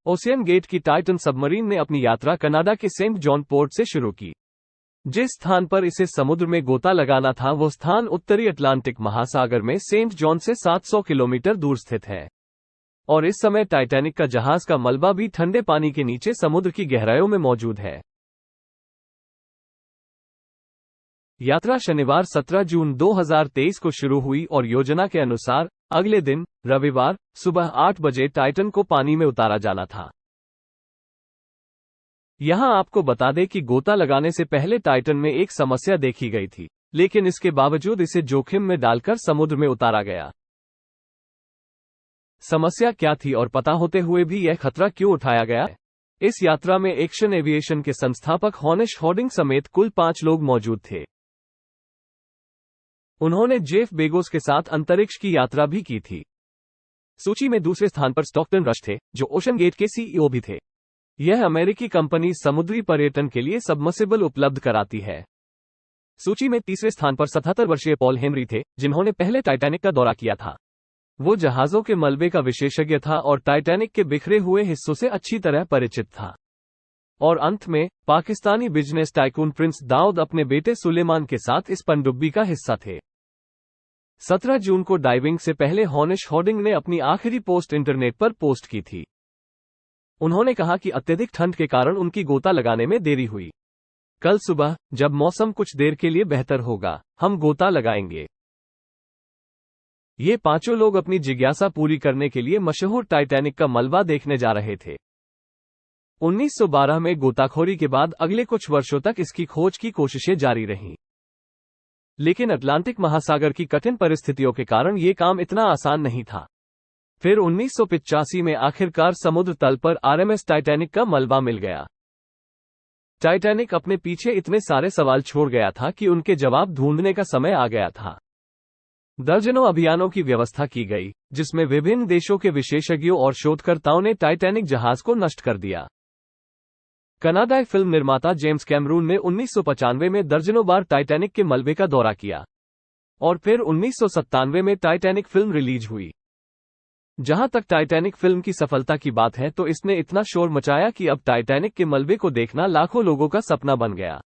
Ocean gate की Titan submarine ने अपनी यात्रा कनाडा के सेंट जॉन पोर्ट से शुरू की। जिस स्थान पर इसे समुद्र में गोता लगाना था वो स्थान उत्तरी अटलांटिक महासागर में सेंट जॉन से 700 किलोमीटर दूर स्थित है, और इस समय टाइटैनिक का जहाज का मलबा भी ठंडे पानी के नीचे समुद्र की गहराइयों में मौजूद है। यात्रा शनिवार 17 जून 2023 को शुरू हुई और योजना के अनुसार अगले दिन रविवार सुबह 8 बजे टाइटन को पानी में उतारा जाना था। यहां आपको बता दें कि गोता लगाने से पहले टाइटन में एक समस्या देखी गई थी, लेकिन इसके बावजूद इसे जोखिम में डालकर समुद्र में उतारा गया। समस्या क्या थी और पता होते हुए भी यह खतरा क्यों उठाया गया? इस यात्रा में एक्शन एविएशन के संस्थापक हॉनेश हॉर्डिंग समेत कुल 5 लोग मौजूद थे। उन्होंने जेफ बेजोस के साथ अंतरिक्ष की यात्रा भी की थी। सूची में दूसरे स्थान पर स्टॉकटन रश थे, जो ओशन गेट के सीईओ भी थे। यह अमेरिकी कंपनी समुद्री पर्यटन के लिए सबमर्सिबल उपलब्ध कराती है। सूची में तीसरे स्थान पर 77 वर्षीय पॉल हेनरी थे, जिन्होंने पहले टाइटैनिक का दौरा किया था। वो जहाजों के मलबे का विशेषज्ञ था और टाइटैनिक के बिखरे हुए हिस्सों से अच्छी तरह परिचित था। और अंत में Pakistani business tycoon prince Dawood अपने बेटे सुलेमान के साथ इस पनडुब्बी का हिस्सा थे। 17 जून को डाइविंग से पहले हॉनेश हॉर्डिंग ने अपनी आखिरी पोस्ट इंटरनेट पर पोस्ट की थी। उन्होंने कहा कि अत्यधिक ठंड के कारण उनकी गोता लगाने में देरी हुई। कल सुबह जब मौसम कुछ देर के लिए बेहतर होगा, हम गोता लगाएंगे। ये पांचों लोग अपनी जिज्ञासा पूरी करने के लिए मशहूर टाइटैनिक का मलबा देखने जा रहे थे। 1912 में गोताखोरी के बाद अगले कुछ वर्षों तक इसकी खोज की कोशिशें जारी रहीं, लेकिन अटलांटिक महासागर की कठिन परिस्थितियों के कारण ये काम इतना आसान नहीं था। फिर 1985 में आखिरकार समुद्र तल पर आरएमएस टाइटैनिक का मलबा मिल गया। टाइटैनिक अपने पीछे इतने सारे सवाल छोड़ गया था कि उनके जवाब ढूंढने का समय आ गया था। दर्जनों अभियानों की व्यवस्था की गई, जिसमें विभिन्न देशों के विशेषज्ञों और शोधकर्ताओं ने टाइटैनिक जहाज को नष्ट कर दिया। कनाडाई फिल्म निर्माता जेम्स कैमरून ने 1995 में दर्जनों बार टाइटैनिक के मलबे का दौरा किया, और फिर 1997 में टाइटैनिक फिल्म रिलीज हुई। जहां तक टाइटैनिक फिल्म की सफलता की बात है तो इसने इतना शोर मचाया कि अब टाइटैनिक के मलबे को देखना लाखों लोगों का सपना बन गया।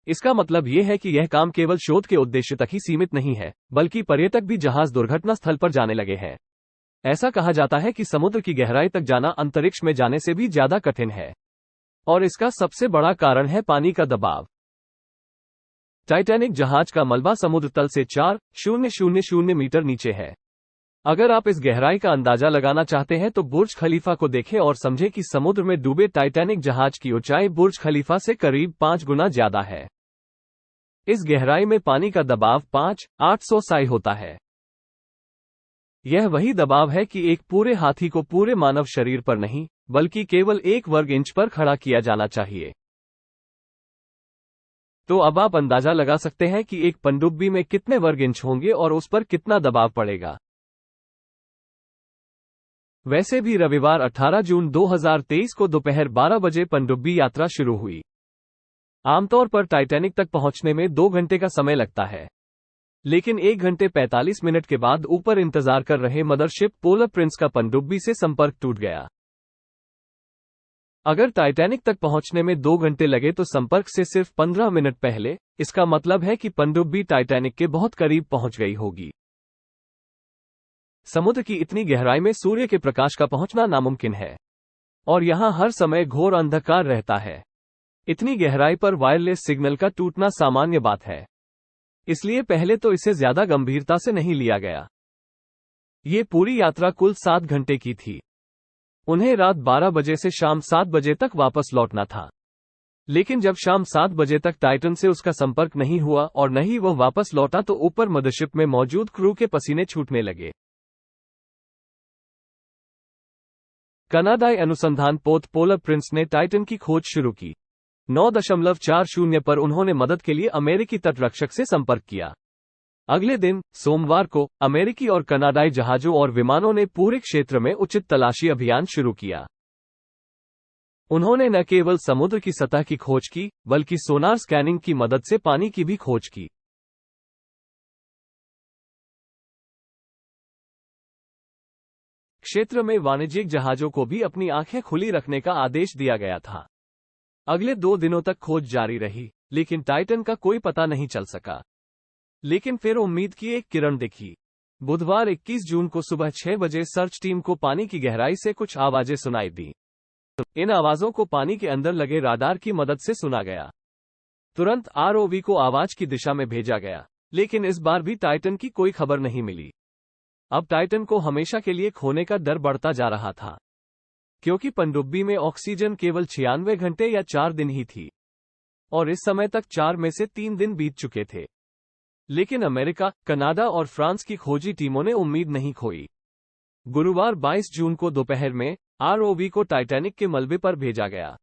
इसका मतलब यह है कि यह काम केवल शोध के उद्देश्य तक ही सीमित नहीं है, बल्कि पर्यटक भी जहाज दुर्घटना स्थल पर जाने लगे हैं। ऐसा कहा जाता है कि समुद्र की गहराई तक जाना अंतरिक्ष में जाने से भी ज्यादा कठिन है, और इसका सबसे बड़ा कारण है पानी का दबाव। टाइटैनिक जहाज का मलबा समुद्र तल से 4,000 मीटर नीचे है। अगर आप इस गहराई का अंदाजा लगाना चाहते हैं तो बुर्ज खलीफा को देखें और समझें कि समुद्र में डूबे टाइटैनिक जहाज की ऊंचाई बुर्ज खलीफा से करीब 5 गुना ज्यादा है। इस गहराई में पानी का दबाव 5,800 साई होता है। यह वही दबाव है कि एक पूरे हाथी को पूरे मानव शरीर पर नहीं, बल्कि केवल 1 वर्ग इंच पर खड़ा किया जाना चाहिए। तो अब आप अंदाजा लगा सकते हैं कि एक पनडुब्बी में कितने वर्ग इंच होंगे और उस पर कितना दबाव पड़ेगा। वैसे भी रविवार 18 जून 2023 को दोपहर 12 बजे पनडुब्बी यात्रा शुरू हुई। आमतौर पर टाइटैनिक तक पहुंचने में 2 घंटे का समय लगता है, लेकिन 1 घंटे 45 मिनट के बाद ऊपर इंतजार कर रहे मदरशिप पोलर प्रिंस का पनडुब्बी से संपर्क टूट गया। अगर टाइटैनिक तक पहुंचने में 2 घंटे लगे तो संपर्क से सिर्फ 15 मिनट पहले, इसका मतलब है कि पनडुब्बी टाइटैनिक के बहुत करीब पहुंच गई होगी। समुद्र की इतनी गहराई में सूर्य के प्रकाश का पहुंचना नामुमकिन है, और यहां हर समय घोर अंधकार रहता है। इतनी गहराई पर वायरलेस सिग्नल का टूटना सामान्य बात है, इसलिए पहले तो इसे ज्यादा गंभीरता से नहीं लिया गया। ये पूरी यात्रा कुल 7 घंटे की थी। उन्हें रात 12 बजे से शाम 7 बजे तक वापस लौटना था, लेकिन जब शाम 7 बजे तक टाइटन से उसका संपर्क नहीं हुआ और न ही वह वापस लौटा तो ऊपर मदरशिप में मौजूद क्रू के पसीने छूटने लगे। कनाडाई अनुसंधान पोत पोलर प्रिंस ने टाइटन की खोज शुरू की। 9.40 पर उन्होंने मदद के लिए अमेरिकी तटरक्षक से संपर्क किया। अगले दिन सोमवार को अमेरिकी और कनाडाई जहाजों और विमानों ने पूरे क्षेत्र में उचित तलाशी अभियान शुरू किया। उन्होंने न केवल समुद्र की सतह की खोज की, बल्कि सोनार स्कैनिंग की मदद से पानी की भी खोज की। क्षेत्र में वाणिज्यिक जहाजों को भी अपनी आंखें खुली रखने का आदेश दिया गया था। अगले 2 दिनों तक खोज जारी रही, लेकिन टाइटन का कोई पता नहीं चल सका। लेकिन फिर उम्मीद की एक किरण दिखी। बुधवार 21 जून को सुबह 6 बजे सर्च टीम को पानी की गहराई से कुछ आवाजें सुनाई दी। इन आवाजों को पानी के अंदर लगे राडार की मदद से सुना गया। तुरंत आरओवी को आवाज की दिशा में भेजा गया, लेकिन इस बार भी टाइटन की कोई खबर नहीं मिली। अब टाइटन को हमेशा के लिए खोने का डर बढ़ता जा रहा था, क्योंकि पनडुब्बी में ऑक्सीजन केवल 96 घंटे या 4 दिन ही थी, और इस समय तक 4 में से 3 दिन बीत चुके थे। लेकिन अमेरिका, कनाडा और फ्रांस की खोजी टीमों ने उम्मीद नहीं खोई। गुरुवार 22 जून को दोपहर में आरओवी को टाइटैनिक के मलबे पर भेजा गया।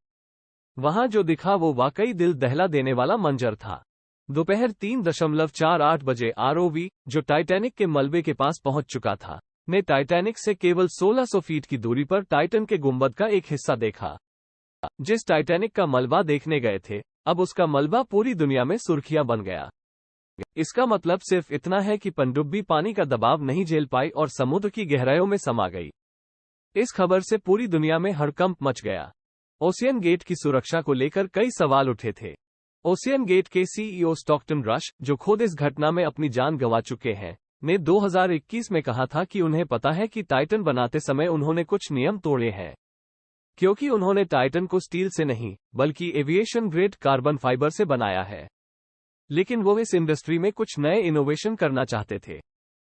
वहां जो दिखा वो वाकई दिल दहला देने वाला मंजर था। दोपहर 3:48 बजे आरओवी, जो टाइटैनिक के मलबे के पास पहुंच चुका था, ने टाइटैनिक से केवल 1600 फीट की दूरी पर टाइटन के गुंबद का एक हिस्सा देखा। जिस टाइटैनिक का मलबा देखने गए थे, अब उसका मलबा पूरी दुनिया में सुर्खियां बन गया। इसका मतलब सिर्फ इतना है कि पनडुब्बी पानी का दबाव नहीं झेल पाई और समुद्र की गहराइयों में समा गई। इस खबर से पूरी दुनिया में हड़कंप मच गया। ओशियन गेट की सुरक्षा को लेकर कई सवाल उठे थे। ओशियन गेट के सीईओ स्टॉकटन रश, जो खुद इस घटना में अपनी जान गंवा चुके हैं, ने 2021 में कहा था कि उन्हें पता है कि टाइटन बनाते समय उन्होंने कुछ नियम तोड़े हैं, क्योंकि उन्होंने टाइटन को स्टील से नहीं, बल्कि एविएशन ग्रेड कार्बन फाइबर से बनाया है। लेकिन वो इस इंडस्ट्री में कुछ नए इनोवेशन करना चाहते थे,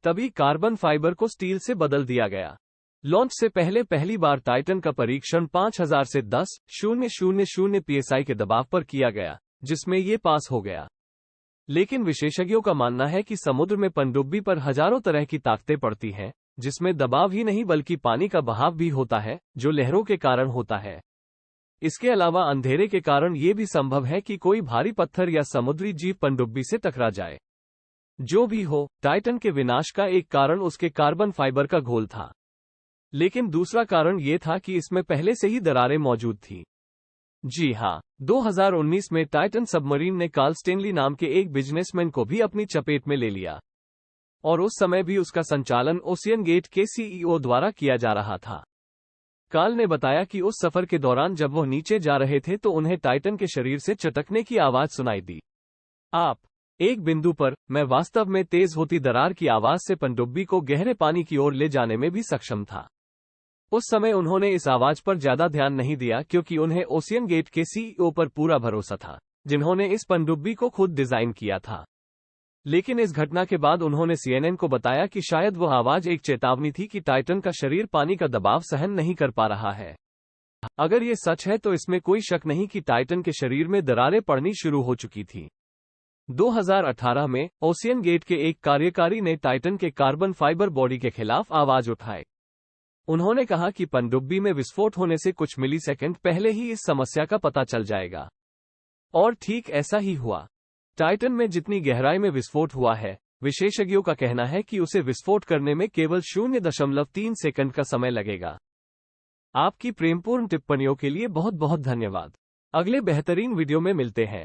तभी कार्बन फाइबर को स्टील से बदल दिया गया। लॉन्च से पहले पहली बार टाइटन का परीक्षण 5000 से 10,000 psi के दबाव पर किया गया, जिसमें ये पास हो गया। लेकिन विशेषज्ञों का मानना है कि समुद्र में पनडुब्बी पर हजारों तरह की ताकतें पड़ती हैं, जिसमें दबाव ही नहीं बल्कि पानी का बहाव भी होता है, जो लहरों के कारण होता है। इसके अलावा अंधेरे के कारण ये भी संभव है कि कोई भारी पत्थर या समुद्री जीव पनडुब्बी से टकरा जाए। जो भी हो, टाइटन के विनाश का एक कारण उसके कार्बन फाइबर का घोल था, लेकिन दूसरा कारण ये था कि इसमें पहले से ही दरारें मौजूद थी। जी हां, 2019 में टाइटन सबमरीन ने कार्ल स्टेनली नाम के एक बिजनेसमैन को भी अपनी चपेट में ले लिया, और उस समय भी उसका संचालन ओशियन गेट के सीईओ द्वारा किया जा रहा था। कार्ल ने बताया कि उस सफर के दौरान जब वह नीचे जा रहे थे तो उन्हें टाइटन के शरीर से चटकने की आवाज सुनाई दी। एक बिंदु पर, मैं वास्तव में तेज होती दरार की आवाज से पनडुब्बी को गहरे पानी की ओर ले जाने में भी सक्षम था। उस समय उन्होंने इस आवाज पर ज्यादा ध्यान नहीं दिया, क्योंकि उन्हें ओशियन गेट के सीईओ पर पूरा भरोसा था, जिन्होंने इस पनडुब्बी को खुद डिजाइन किया था। लेकिन इस घटना के बाद उन्होंने CNN को बताया कि शायद वह आवाज एक चेतावनी थी कि टाइटन का शरीर पानी का दबाव सहन नहीं कर पा रहा है। अगर ये सच है तो इसमें कोई शक नहीं कि टाइटन के शरीर में दरारें पड़नी शुरू हो चुकी थी। 2018 में ओशियन गेट के एक कार्यकारी ने टाइटन के कार्बन फाइबर बॉडी के खिलाफ आवाज उठाई। उन्होंने कहा कि पनडुब्बी में विस्फोट होने से कुछ मिलीसेकंड पहले ही इस समस्या का पता चल जाएगा। और ठीक ऐसा ही हुआ। टाइटन में जितनी गहराई में विस्फोट हुआ है, विशेषज्ञों का कहना है कि उसे विस्फोट करने में केवल 0.3 सेकंड का समय लगेगा। आपकी प्रेमपूर्ण टिप्पणियों के लिए बहुत बहुत धन्यवाद। अगले बेहतरीन वीडियो में मिलते हैं।